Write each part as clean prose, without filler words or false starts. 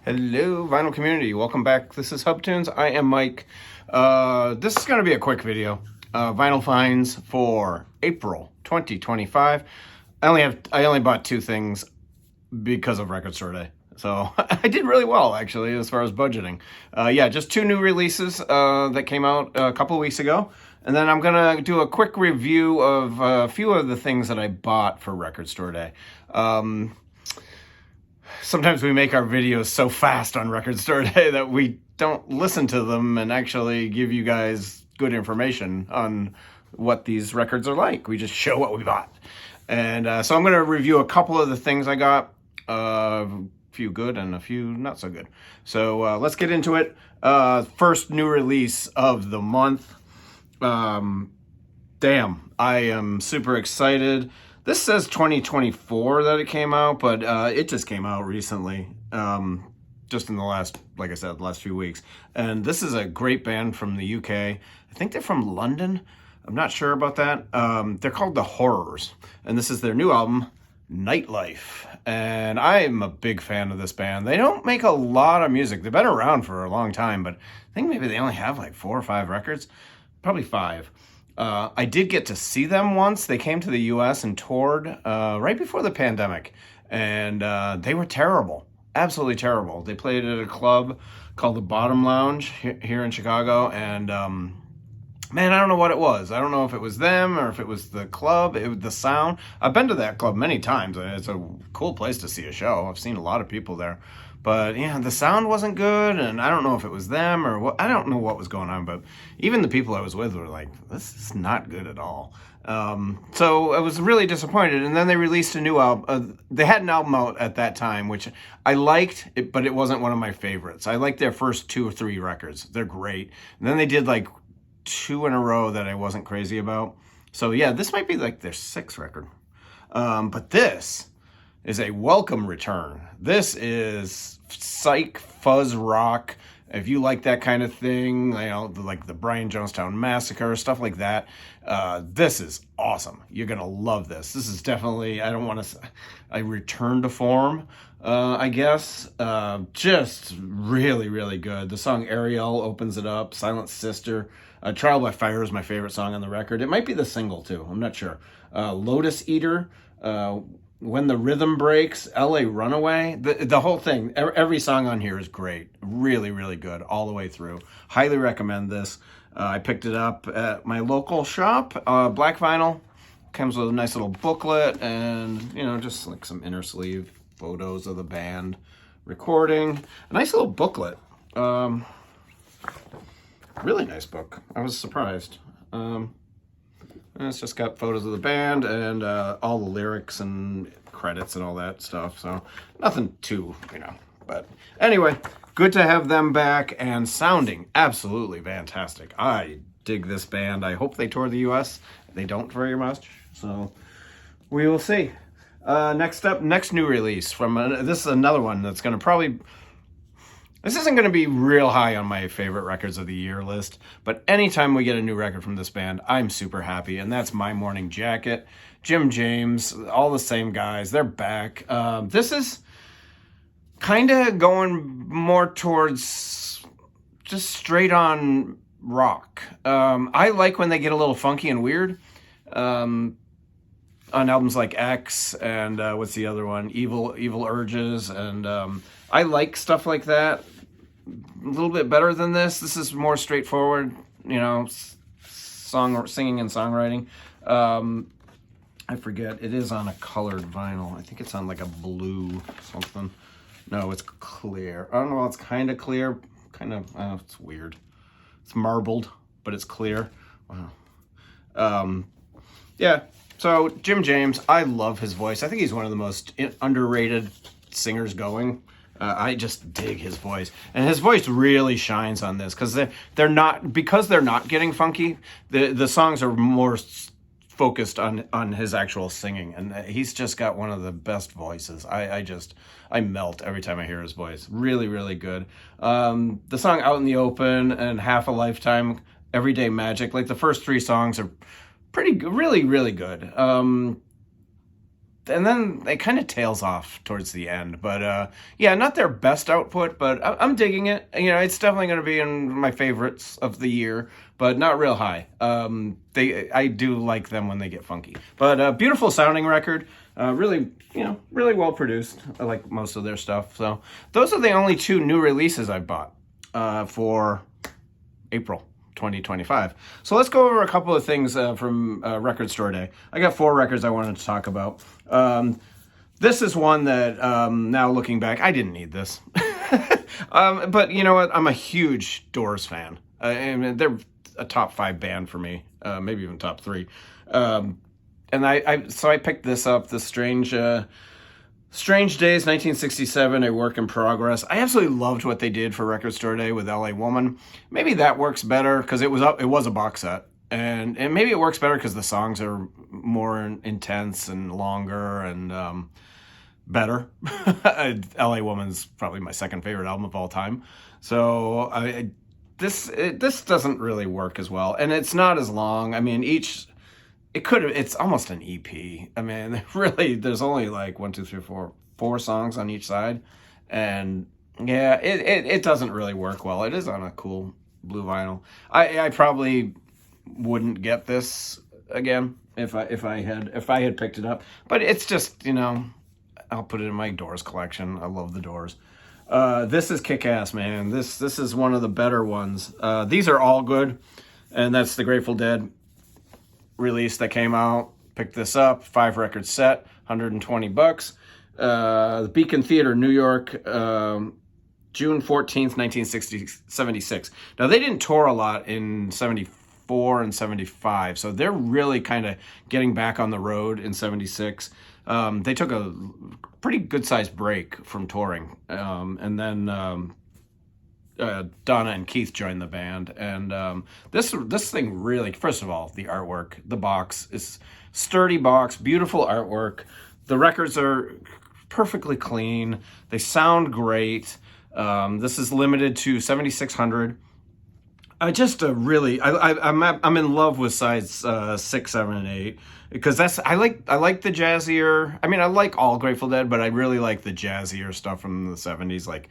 Hello, vinyl community. Welcome back. This is HubTunes. I am Mike. This is going to be a quick video. Vinyl finds for April 2025. I only bought two things because of Record Store Day. So I did really well, actually, as far as budgeting. Just two new releases that came out a couple of weeks ago. And then I'm going to do a quick review of a few of the things that I bought for Record Store Day. Sometimes we make our videos so fast on Record Store Day that we don't listen to them and actually give you guys good information on what these records are like. We just show what we bought. And so I'm going to review a couple of the things I got, a few good and a few not so good. So let's get into it. First new release of the month. Damn, I am super excited. This says 2024 that it came out, but it just came out recently, just in the last, like I said, the last few weeks. And this is a great band from the UK. I think they're from London. I'm not sure about that. They're called The Horrors, and this is their new album, Nightlife. And I'm a big fan of this band. They don't make a lot of music. They've been around for a long time, but I think maybe they only have like 4 or 5 records, probably 5. I did get to see them once. They came to the US and toured right before the pandemic, and they were terrible, absolutely terrible. They played at a club called the Bottom Lounge here in Chicago, and man, I don't know what it was. I don't know if it was them or if it was the club, the sound. I've been to that club many times. It's a cool place to see a show. I've seen a lot of people there. But yeah, the sound wasn't good, and I don't know if it was them or what. I don't know what was going on, but even the people I was with were like, this is not good at all. So I was really disappointed, and then they released a new album. They had an album out at that time, which I liked, but it wasn't one of my favorites. I liked their first 2 or 3 records. They're great. And then they did like 2 in a row that I wasn't crazy about. So yeah, this might be like their 6th record. But this is a welcome return. This is psych fuzz rock. If you like that kind of thing, you know, like the Brian Jonestown Massacre, stuff like that, this is awesome. You're gonna love this. This is definitely, I don't want to, I return to form, I guess. Just really, really good. The song Ariel opens it up. Silent Sister. Trial by Fire is my favorite song on the record. It might be the single too. I'm not sure. Lotus Eater. When the Rhythm Breaks, LA Runaway, the whole thing, every song on here is great. Really, really good all the way through. Highly recommend this. I picked it up at my local shop, Black Vinyl. Comes with a nice little booklet and, you know, just like some inner sleeve photos of the band recording. A nice little booklet. Really nice book. I was surprised. And it's just got photos of the band and all the lyrics and credits and all that stuff. So nothing too, you know. But anyway, good to have them back and sounding absolutely fantastic. I dig this band. I hope they tour the US. They don't very much. So we will see. Next up, next new release from this is another one that's going to probably... This isn't going to be real high on my favorite records of the year list, but anytime we get a new record from this band, I'm super happy, and that's My Morning Jacket. Jim James, all the same guys, they're back. This is kind of going more towards just straight on rock. I like when they get a little funky and weird. On albums like X and what's the other one? Evil Urges, and I like stuff like that. A little bit better than this. This is more straightforward, you know, singing and songwriting. I forget. It is on a colored vinyl. I think it's on like a blue something. No, it's clear. I don't know. It's kind of clear. Kind of. It's weird. It's marbled, but it's clear. Wow. Yeah. So Jim James, I love his voice. I think he's one of the most underrated singers going. I just dig his voice, and his voice really shines on this because they're not getting funky. The songs are more focused on his actual singing, and he's just got one of the best voices. I melt every time I hear his voice. Really, really good. The song Out in the Open and Half a Lifetime, Everyday Magic, like the first 3 songs are pretty good, really, really good. and then it kind of tails off towards the end. But yeah, not their best output, but I'm digging it. You know, it's definitely going to be in my favorites of the year, but not real high. I do like them when they get funky. But beautiful sounding record. Really, you know, really well produced. I like most of their stuff. So those are the only two new releases I bought for April 2025. So let's go over a couple of things from Record Store Day. I got 4 records I wanted to talk about. This is one that now looking back, I didn't need this. But you know what? I'm a huge Doors fan. And they're a top 5 band for me, maybe even top 3. And I picked this up, the Strange Days, 1967, a work in progress. I absolutely loved what they did for Record Store Day with LA Woman. Maybe that works better because it was a box set. And maybe it works better because the songs are more intense and longer and better. LA Woman's probably my second favorite album of all time. So this doesn't really work as well. And it's not as long. I mean, it's almost an EP. I mean, really, there's only like 4 songs on each side. And yeah, it doesn't really work well. It is on a cool blue vinyl. I probably wouldn't get this again if I had picked it up. But it's just, you know, I'll put it in my Doors collection. I love the Doors. This is kick-ass, man. This is one of the better ones. These are all good. And that's the Grateful Dead release that came out. Picked this up, 5 record set, $120. The Beacon Theater, New York, June 14th, 1976. Now, they didn't tour a lot in 74 and 75, so they're really kind of getting back on the road in 76. They took a pretty good-sized break from touring, and then Donna and Keith joined the band, and this thing really, first of all, the artwork, the box is sturdy box, beautiful artwork. The records are perfectly clean. They sound great. This is limited to 7,600. I'm in love with sides 6, 7, and 8 because I like the jazzier. I mean, I like all Grateful Dead, but I really like the jazzier stuff from the 70s, like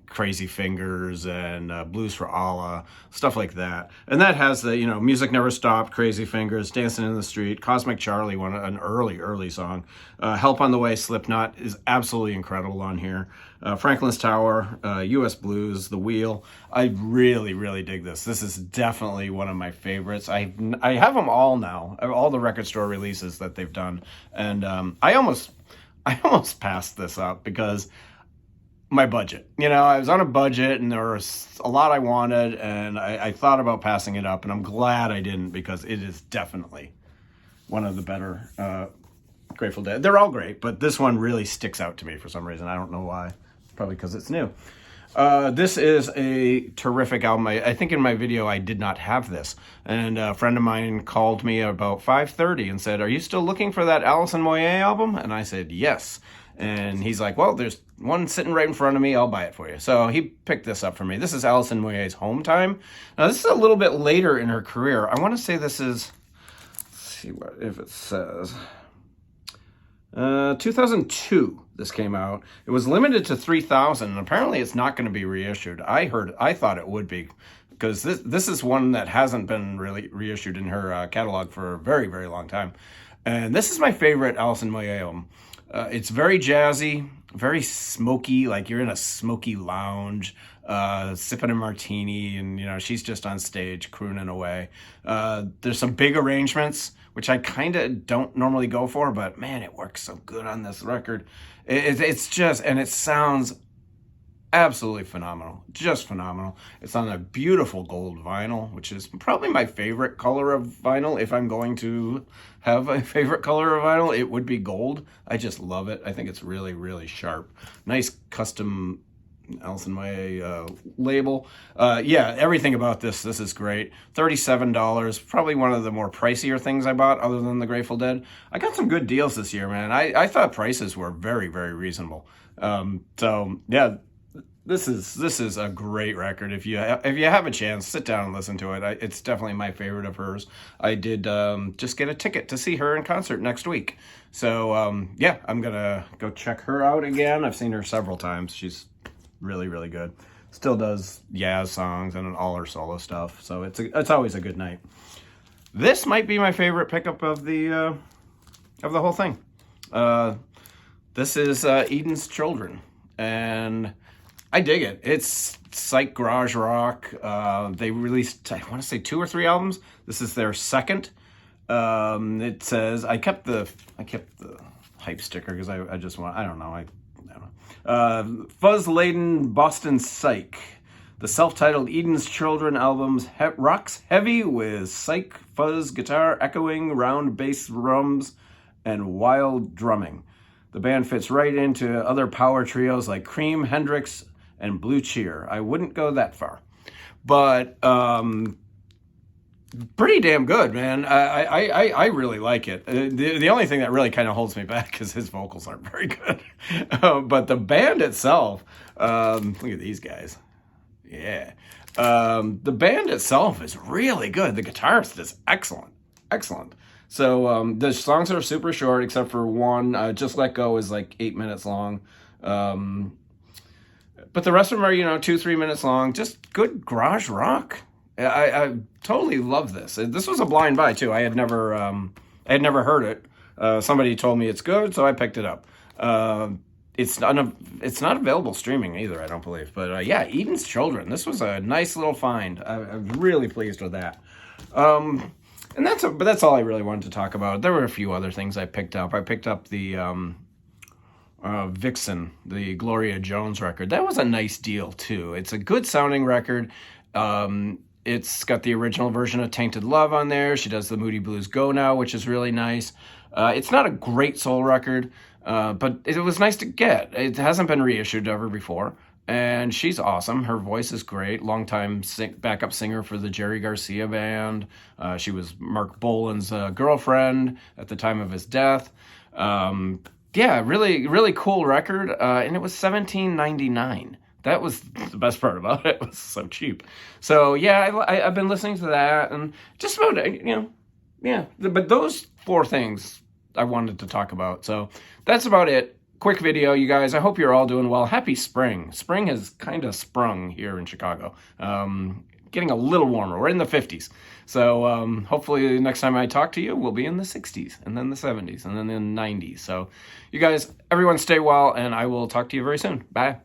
Crazy Fingers and Blues for Allah, stuff like that. And that has the, you know, Music Never Stopped, Crazy Fingers, Dancing in the Street, Cosmic Charlie, an early song. Help on the Way, Slipknot is absolutely incredible on here. Franklin's Tower, U.S. Blues, The Wheel. I really, really dig this. This is definitely one of my favorites. I have them all now, all the Record Store releases that they've done. And I almost passed this up because my budget. You know, I was on a budget and there was a lot I wanted, and I thought about passing it up, and I'm glad I didn't because it is definitely one of the better Grateful Dead. They're all great, but this one really sticks out to me for some reason. I don't know why. Probably because it's new. This is a terrific album. I think in my video I did not have this, and a friend of mine called me about 5:30 and said, "Are you still looking for that Alison Moyet album?" And I said, "Yes." And he's like, "Well, there's one sitting right in front of me. I'll buy it for you." So he picked this up for me. This is Alison Moyet's Home Time. Now, this is a little bit later in her career. I want to say this is, let's see if it says, 2002 this came out. It was limited to 3,000, and apparently it's not going to be reissued. I thought it would be, because this is one that hasn't been really reissued in her catalog for a very, very long time. And this is my favorite Alison Moyet album. It's very jazzy, very smoky, like you're in a smoky lounge, sipping a martini, and, you know, she's just on stage crooning away. There's some big arrangements, which I kind of don't normally go for, but man, it works so good on this record. It's just, and it sounds absolutely phenomenal, just phenomenal. It's on a beautiful gold vinyl, which is probably my favorite color of vinyl. If I'm going to have a favorite color of vinyl, it would be gold. I just love it. I think it's really, really sharp. Nice custom Alison Moyet label. Yeah, everything about this is great. $37, probably one of the more pricier things I bought other than the Grateful Dead. I got some good deals this year, man. I thought prices were very, very reasonable. So yeah, This is a great record. If you have a chance, sit down and listen to it. It's definitely my favorite of hers. I did just get a ticket to see her in concert next week. So yeah, I'm gonna go check her out again. I've seen her several times. She's really, really good. Still does Yaz songs and all her solo stuff. So it's always a good night. This might be my favorite pickup of the whole thing. This is Eden's Children, and I dig it. It's psych garage rock. They released, I want to say 2 or 3 albums. This is their second. It says, I kept the hype sticker because I just want, I don't know. Fuzz-laden Boston psych. The self-titled Eden's Children album rocks heavy with psych fuzz guitar echoing round bass drums and wild drumming. The band fits right into other power trios like Cream, Hendrix, and Blue Cheer. I wouldn't go that far, but pretty damn good, man. I really like it. The only thing that really kind of holds me back is his vocals aren't very good. But the band itself, look at these guys. Yeah. The band itself is really good. The guitarist is excellent. Excellent. So the songs are super short except for one. Just Let Go is like 8 minutes long. But the rest of them are, 2-3 minutes long. Just good garage rock. I totally love this. This was a blind buy too. I had never heard it. Somebody told me it's good, so I picked it up. It's not available streaming either, I don't believe. But yeah, Eden's Children. This was a nice little find. I'm really pleased with that. And that's all I really wanted to talk about. There were a few other things I picked up. I picked up the Vixen, the Gloria Jones record. That was a nice deal too. It's a good sounding record. It's got the original version of Tainted Love on there. She does the Moody Blues Go Now, which is really nice. It's not a great soul record, but it was nice to get. It hasn't been reissued ever before, and she's awesome. Her voice is great. Longtime backup singer for the Jerry Garcia band. She was Mark Bolan's girlfriend at the time of his death. Yeah, really, really cool record, and it was $17.99. That was the best part about it. It was so cheap. So yeah, I've been listening to that and just about, yeah. But those 4 things I wanted to talk about. So that's about it. Quick video, you guys. I hope you're all doing well. Happy spring. Spring has kind of sprung here in Chicago. Getting a little warmer. We're in the 50s. So hopefully next time I talk to you, we'll be in the 60s and then the 70s and then the 90s. So you guys, everyone stay well, and I will talk to you very soon. Bye.